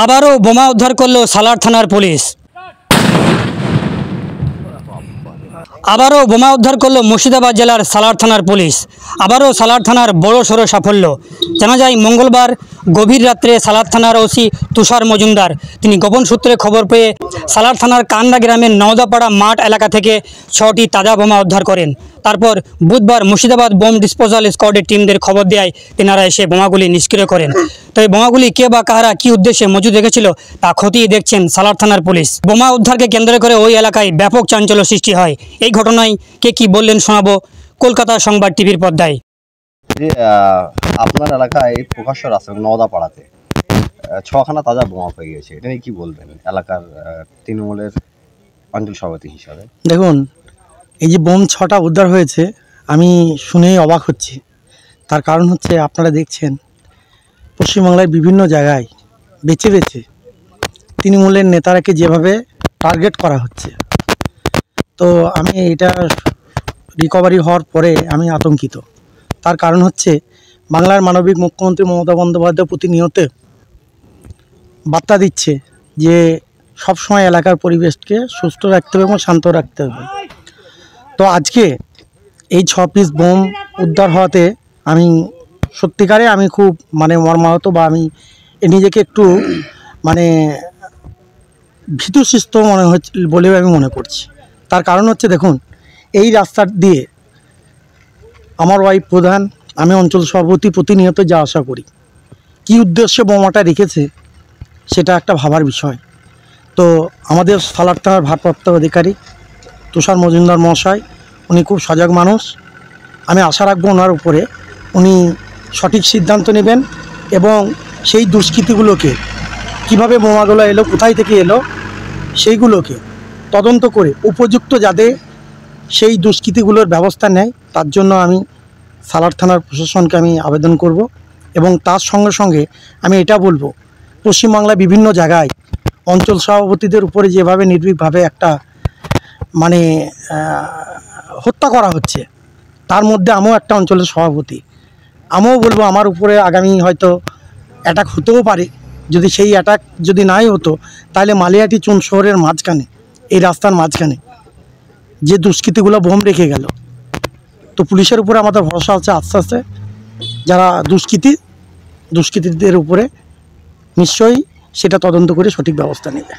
আবারও বোমা উদ্ধার করল সালার থানার পুলিশ। আবারও বোমা উদ্ধার করল মুর্শিদাবাদ জেলার সালার থানার পুলিশ। আবারও সালার থানার বড়সড় সাফল্য। জানা যায় মঙ্গলবার গভীর রাত্রে সালার থানার ওসি তুষার মজুমদার তিনি গোপন সূত্রে খবর পেয়ে সালার থানার কান্দা গ্রামের নওদাপাড়া মাঠ এলাকা থেকে 6টি তাজা বোমা উদ্ধার করেন। তারপর বুধবার মুর্শিদাবাদ বোম ডিসপোজাল স্কোয়াডের টিমদের খবর দেয় তেনারা এসে বোমাগুলি নিষ্ক্রিয় করেন। তো এই বোমাগুলি কে বা কাহারা কী উদ্দেশ্যে মজুদ রেখেছিল তা খতিয়ে দেখছেন সালার থানার পুলিশ। বোমা উদ্ধারকে কেন্দ্র করে ওই এলাকায় ব্যাপক চাঞ্চল্য সৃষ্টি হয়। এই ঘটনায় কে কি বললেন শোনাবো কলকাতা সংবাদ টিভির পর্দায়। যে আপনার এলাকায় প্রকাশ্য রাস্তা নওদাপাড়াতে 6খানা তাজা বোমা পেয়ে গেছে, এটা নিয়ে কি বলবেন এলাকার তৃণমূলের অঞ্চল সভাপতি হিসাবে? দেখুন, এই যে বোম 6টা উদ্ধার হয়েছে আমি শুনেই অবাক হচ্ছি। তার কারণ হচ্ছে আপনারা দেখছেন পশ্চিমবাংলার বিভিন্ন জায়গায় বেছে বেছে তৃণমূলের নেতারাকে যেভাবে টার্গেট করা হচ্ছে, তো আমি এটা রিকভারি হওয়ার পরে আমি আতঙ্কিত। তার কারণ হচ্ছে বাংলার মানবিক মুখ্যমন্ত্রী মমতা বন্দ্যোপাধ্যায় প্রতিনিয়ত বার্তা দিচ্ছে যে সবসময় এলাকার পরিবেশকে সুস্থ রাখতে হবে এবং শান্ত রাখতে হবে। তো আজকে এই 6 পিস বোম উদ্ধার হওয়াতে আমি সত্যিকারে আমি খুব মর্মাহত বা আমি নিজেকে একটু ভীতসিস্ত মনে হচ্ছে বলেও আমি মনে করছি। তার কারণ হচ্ছে দেখুন, এই রাস্তা দিয়ে আমার ওয়াইফ প্রধান, আমি অঞ্চল সভাপতি প্রতিনিয়ত যা আশা করি, কী উদ্দেশ্যে বোমাটা রেখেছে সেটা একটা ভাবার বিষয়। তো আমাদের সালার থানার ভারপ্রাপ্ত অধিকারী তুষার মজুমদার মহাশয় উনি খুব সজাগ মানুষ। আমি আশা রাখবো ওনার উপরে উনি সঠিক সিদ্ধান্ত নেবেন এবং সেই দুষ্কৃতিগুলোকে কিভাবে বোমাগুলো এলো, কোথায় থেকে এলো, সেইগুলোকে তদন্ত করে উপযুক্ত যাতে সেই দুষ্কৃতিগুলোর ব্যবস্থা নেয় তার জন্য আমি সালার থানার প্রশাসনকে আমি আবেদন করব। এবং তার সঙ্গে সঙ্গে আমি এটা বলবো, পশ্চিমবাংলায় বিভিন্ন জায়গায় অঞ্চল সভাপতিদের উপরে যেভাবে নির্ভীকভাবে একটা হত্যা করা হচ্ছে, তার মধ্যে আমিও একটা অঞ্চলের সভাপতি। আমিও বলবো আমার উপরে আগামী হয়তো অ্যাটাক হতেও পারে। যদি সেই অ্যাটাক যদি নাই হতো তাহলে মালিয়াটি চুন শহরের মাঝখানে, এই রাস্তার মাঝখানে যে দুষ্কৃতিগুলো বোম রেখে গেল, তো পুলিশের উপরে আমাদের ভরসা আছে আস্তে আস্তে যারা দুষ্কৃতীদের উপরে নিশ্চয়ই সেটা তদন্ত করে সঠিক ব্যবস্থা নেবে।